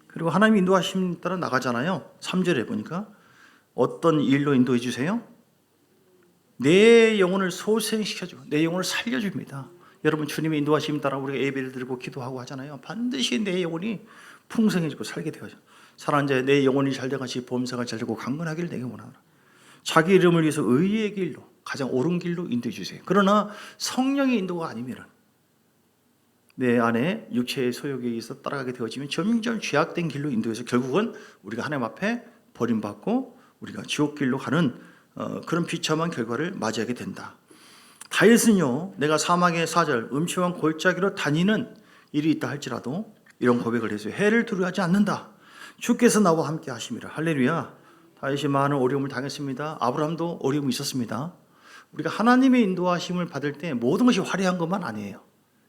그리고 하나님 인도하심 따라 나가잖아요. 3절에 보니까 어떤 일로 인도해 주세요? 내 영혼을 소생시켜주고 내 영혼을 살려줍니다. 여러분, 주님의 인도하심 따라 우리가 예배를 드리고 기도하고 하잖아요. 반드시 내 영혼이 풍성해지고 살게 되어져. 사랑하는 자여, 내 영혼이 잘돼같이 범사가 잘되고 강건하기를 내게 원하노라. 자기 이름을 위해서 의의 길로, 가장 옳은 길로 인도해 주세요. 그러나 성령의 인도가 아니면 내 안에 육체의 소욕에 의해서 따라가게 되어지면 점점 죄악된 길로 인도해서 결국은 우리가 하나님 앞에 버림받고 우리가 지옥길로 가는 그런 비참한 결과를 맞이하게 된다. 다윗은요, 내가 사망의 사절 음침한 골짜기로 다니는 일이 있다 할지라도 이런 고백을 해서 해를 두려워하지 않는다. 주께서 나와 함께 하심이라. 할렐루야. 다윗이 많은 어려움을 당했습니다. 아브라함도 어려움이 있었습니다. 우리가 하나님의 인도하심을 받을 때 모든 것이 화려한 것만 아니에요.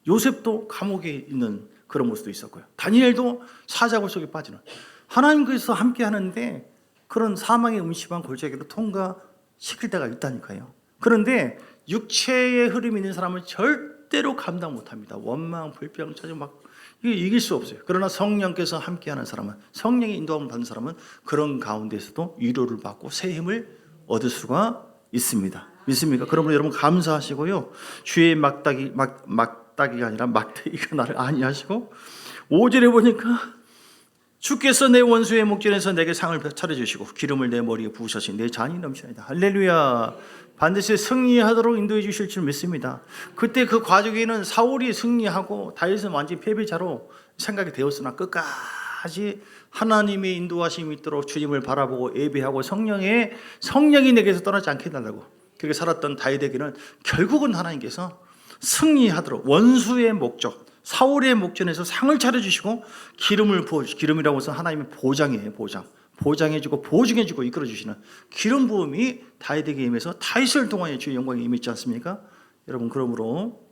요셉도 감옥에 있는 그런 모습도 있었고요. 다니엘도 사자굴 속에 빠지는, 하나님께서 함께 하는데 그런 사망의 음침한 골짜기로 통과시킬 때가 있다니까요. 그런데 육체의 흐름이 있는 사람은 절대로 감당 못합니다. 원망, 불평, 차주 막 이게 이길 수 없어요. 그러나 성령께서 함께하는 사람은, 성령의 인도함을 받는 사람은 그런 가운데서도 위로를 받고 새 힘을 얻을 수가 있습니다. 믿습니까? 그러므로 여러분 감사하시고요. 주의 막다기가 아니라 막대기가 나를 안위하시고, 5절에 보니까 주께서 내 원수의 목전에서 내게 상을 차려주시고 기름을 내 머리에 부으셔서 내 잔이 넘치나이다. 할렐루야. 반드시 승리하도록 인도해 주실 줄 믿습니다. 그때 그 과정에는 사울이 승리하고 다윗은 완전히 패배자로 생각이 되었으나 끝까지 하나님의 인도하심이 있도록 주님을 바라보고 예배하고 성령이 내게서 떠나지 않게 해달라고 그렇게 살았던 다윗에게는 결국은 하나님께서 승리하도록 원수의 목적, 사울의 목전에서 상을 차려주시고 기름을 부어주시고, 기름이라고 해서 하나님의 보장이에요. 보장해주고 보증해주고 이끌어주시는 기름 부음이 다윗에게 임해서 다윗을 통하여 주의 영광이 임했지 않습니까? 여러분, 그러므로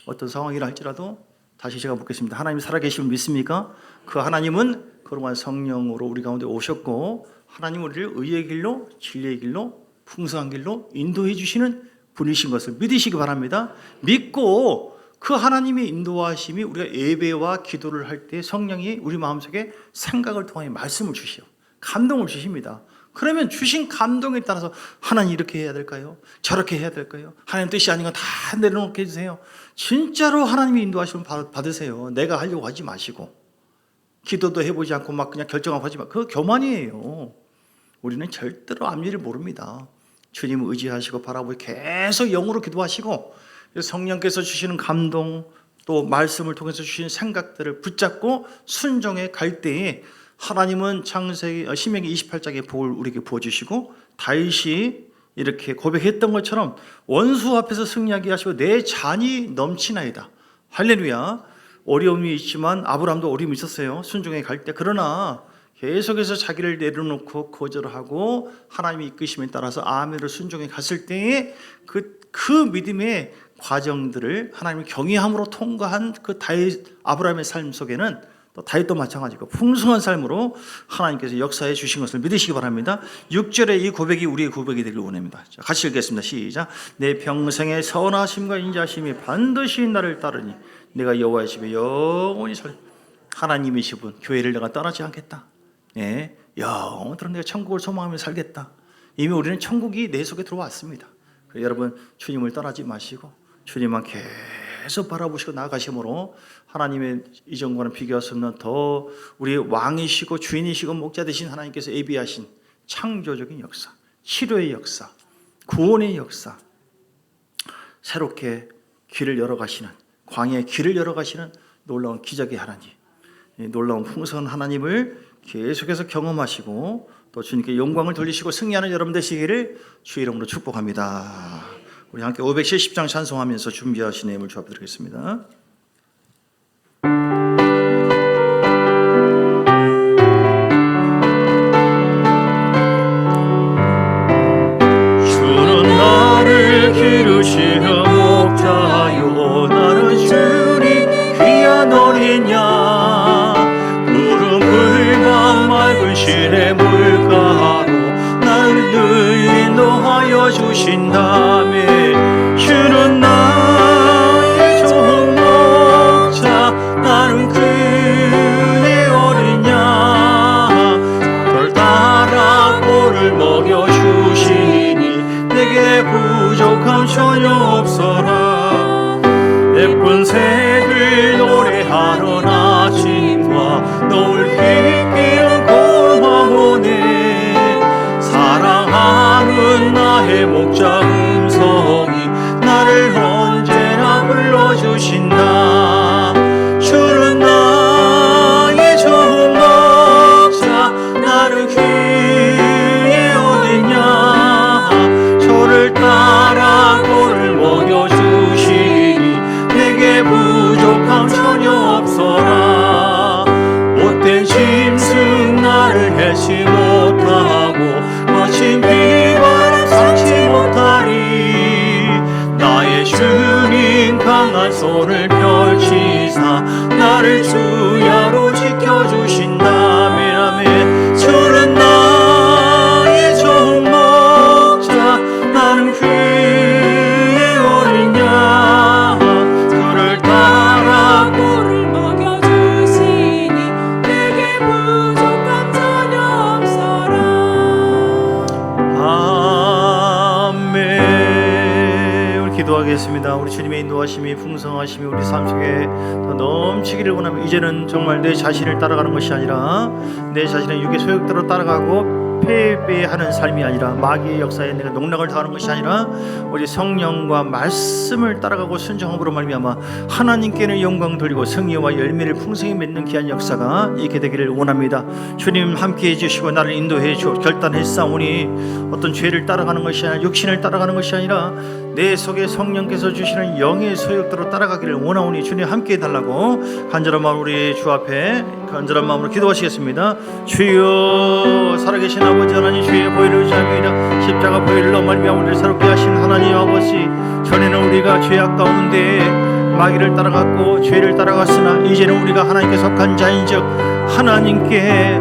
어떤 상황이라 할지라도 다시 제가 묻겠습니다. 하나님 살아계심을 믿습니까? 그 하나님은 그동안 성령으로 우리 가운데 오셨고 하나님 우리를 의의 길로, 진리의 길로, 풍성한 길로 인도해 주시는 분이신 것을 믿으시기 바랍니다. 믿고 그 하나님의 인도하심이 우리가 예배와 기도를 할 때 성령이 우리 마음속에 생각을 통하여 말씀을 주시오, 감동을 주십니다. 그러면 주신 감동에 따라서 하나님 이렇게 해야 될까요? 저렇게 해야 될까요? 하나님 뜻이 아닌 건 다 내려놓게 해주세요. 진짜로 하나님의 인도하심을 받으세요. 내가 하려고 하지 마시고 기도도 해보지 않고 막 그냥 결정하고 하지 마. 그거 교만이에요. 우리는 절대로 앞일을 모릅니다. 주님을 의지하시고 바라보고 계속 영으로 기도하시고 성령께서 주시는 감동 또 말씀을 통해서 주시는 생각들을 붙잡고 순종해 갈 때에 하나님은 신명기 28장의 복을 우리에게 부어주시고 다윗이 이렇게 고백했던 것처럼 원수 앞에서 승리하게 하시고 내 잔이 넘치나이다. 할렐루야. 어려움이 있지만 아브라함도 어려움이 있었어요. 순종해 갈 때. 그러나 계속해서 자기를 내려놓고 거절하고 하나님의 이끄심에 따라서 아멘으로 순종해 갔을 때에 그 믿음의 과정들을 하나님의 경외함으로 통과한 그 아브라함의 삶 속에는 또 다윗도 마찬가지고 풍성한 삶으로 하나님께서 역사해 주신 것을 믿으시기 바랍니다. 6절의 이 고백이 우리의 고백이 되길 원합니다. 자, 같이 읽겠습니다. 시작. 내 평생의 선하심과 인자심이 반드시 나를 따르니 내가 여호와의 집에 영원히 하나님이신 분, 교회를 내가 떠나지 않겠다. 네, 영원토록 내가 천국을 소망하며 살겠다. 이미 우리는 천국이 내 속에 들어왔습니다. 여러분, 주님을 떠나지 마시고 주님만 계속 바라보시고 나아가심으로 하나님의 이전과는 비교할 수 없는 더 우리 왕이시고 주인이시고 목자 되신 하나님께서 예비하신 창조적인 역사, 치료의 역사, 구원의 역사, 새롭게 길을 열어가시는, 광야의 길을 열어가시는 놀라운 기적의 하나님, 놀라운 풍성한 하나님을 계속해서 경험하시고 또 주님께 영광을 돌리시고 승리하는 여러분 되시기를 주의 이름으로 축복합니다. 우리 함께 570장 찬송하면서 준비하신 예물 주 앞에 드리겠습니다. 주는 나를 기르시는 목자요 나는 주님 귀한 어린 양 푸른 풀과 맑은 실의 물가로 나를 늘 인도하여 주신다며 주는 나의 조목 주님 강한 손을 펼치사 나를 주야로 지켜주신다. 아멘 아멘. 주는 나의 좋은 목자 나는 그의 어린 양 그를 따라 꿀을 먹여주시니 내게 부족함 전혀 없어라. 아멘. 우리 기도하겠습니다. 우리 주님의 인도하심이 풍성하심이 우리 삶 속에 더 넘치기를 원하면 이제는 정말 내 자신을 따라가는 것이 아니라 내 자신의 육의 소욕대로 따라가고 패배하는 삶이 아니라 마귀의 역사에 내가 농락을 당하는 것이 아니라 우리 성령과 말씀을 따라가고 순종함으로 말미암아 하나님께는 영광 돌리고 승리와 열매를 풍성히 맺는 귀한 역사가 있게 되기를 원합니다. 주님 함께해 주시고 나를 인도해 주어 결단했사오니 어떤 죄를 따라가는 것이 아니라 육신을 따라가는 것이 아니라 내 속에 성령께서 주시는 영의 소욕대로 따라가기를 원하오니 주님 함께해 달라고 간절한 마음으로 우리 주 앞에 간절한 마음으로 기도하시겠습니다. 주여 살아계신 아버지 하나님 주의 보혈을 의지합니다. 십자가 보혈로 말미암아 우리를 새롭게 하신 하나님 아버지 전에는 우리가 죄악 가운데 마귀를 따라갔고 죄를 따라갔으나 이제는 우리가 하나님께 속한 자인즉 하나님께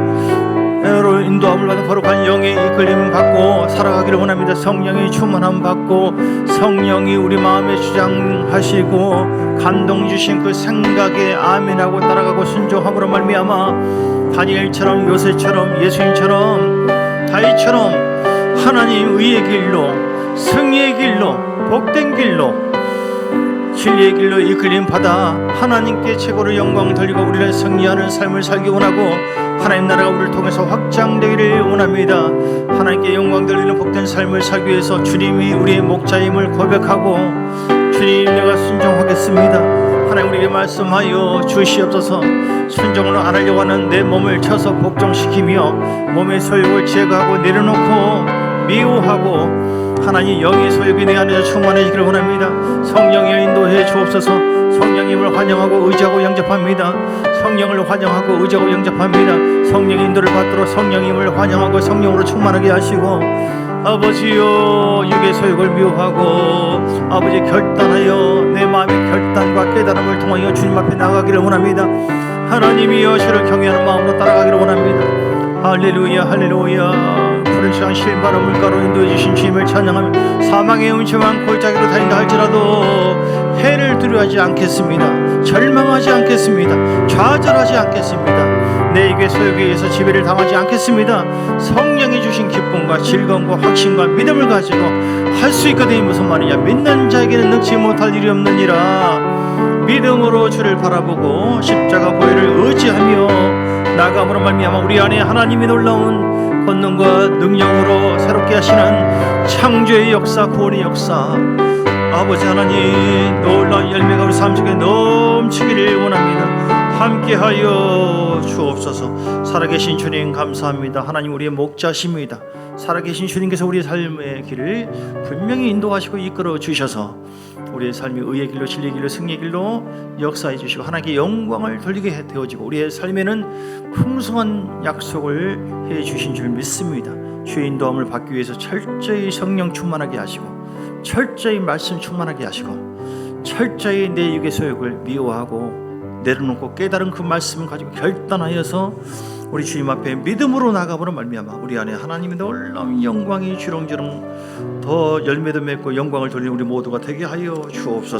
로 인도함을 받은 거룩한 영의 이끌림을 받고 살아가기를 원합니다. 성령의 충만함 받고 성령이 우리 마음에 주장하시고 감동 주신 그 생각에 아멘하고 따라가고 순종함으로 말미암아 다니엘처럼 요셉처럼 예수님처럼 다윗처럼 하나님 의의 길로 승리의 길로 복된 길로 진리의 길로 이끌림 받아 하나님께 최고로 영광을 돌리고 우리를 승리하는 삶을 살기 원하고 하나님 나라가 우리를 통해서 확장되기를 원합니다. 하나님께 영광 돌리는 복된 삶을 살기 위해서 주님이 우리의 목자임을 고백하고 주님 내가 순종하겠습니다. 하나님 우리에게 말씀하여 주시옵소서. 순종을 안 하려고 하는 내 몸을 쳐서 복종시키며 몸의 소욕을 제거하고 내려놓고 미워하고 하나님 영의 소욕이 내 안에서 충만해지기를 원합니다. 성령의 인도해 주옵소서. 성령님을 환영하고 의지하고 영접합니다. 성령을 환영하고 의지하고 영접합니다. 성령의 인도를 받도록 성령님을 환영하고 성령으로 충만하게 하시고 아버지여 육의 소욕을 미워하고 아버지 결단하여 내 마음의 결단과 깨달음을 통하여 주님 앞에 나가기를 원합니다. 하나님이여 주를 경외하는 마음으로 따라가기를 원합니다. 할렐루야 할렐루야. 푸른 시간 실바로 물가로 인도해 주신 주님을 찬양하며 사망의 음침한 골짜기로 다닌다 할지라도 해를 두려워하지 않겠습니다. 절망하지 않겠습니다. 좌절하지 않겠습니다. 내 육의 소욕에 의해서 지배를 당하지 않겠습니다. 성령이 주신 기쁨과 즐거움과 확신과 믿음을 가지고 할 수 있거든요. 무슨 말이냐. 믿는 자에게는 능치 못할 일이 없느니라. 믿음으로 주를 바라보고 십자가 보혈을 의지하며 나아감으로 말미암아 우리 안에 하나님이 놀라운 권능과 능력으로 새롭게 하시는 창조의 역사 구원의 역사 아버지 하나님 놀라운 열매가 우리 삶 속에 넘치기를 원합니다. 함께하여 주옵소서. 살아계신 주님 감사합니다. 하나님 우리의 목자십니다. 살아계신 주님께서 우리의 삶의 길을 분명히 인도하시고 이끌어 주셔서 우리의 삶이 의의 길로 진리의 길로 승리의 길로 역사해 주시고 하나님께 영광을 돌리게 되어지고 우리의 삶에는 풍성한 약속을 해 주신 줄 믿습니다. 주의 인도함을 받기 위해서 철저히 성령 충만하게 하시고 철저히 말씀 충만하게 하시고 철저히 내 육의 소욕을 미워하고 내려놓고 깨달은 그 말씀을 가지고 결단하여서 우리 주님 앞에 믿음으로 나가보는 말미암아 우리 안에 하나님의 놀라운 영광이 주렁주렁 더 열매도 맺고 영광을 돌리는 우리 모두가 되게 하여 주옵소서.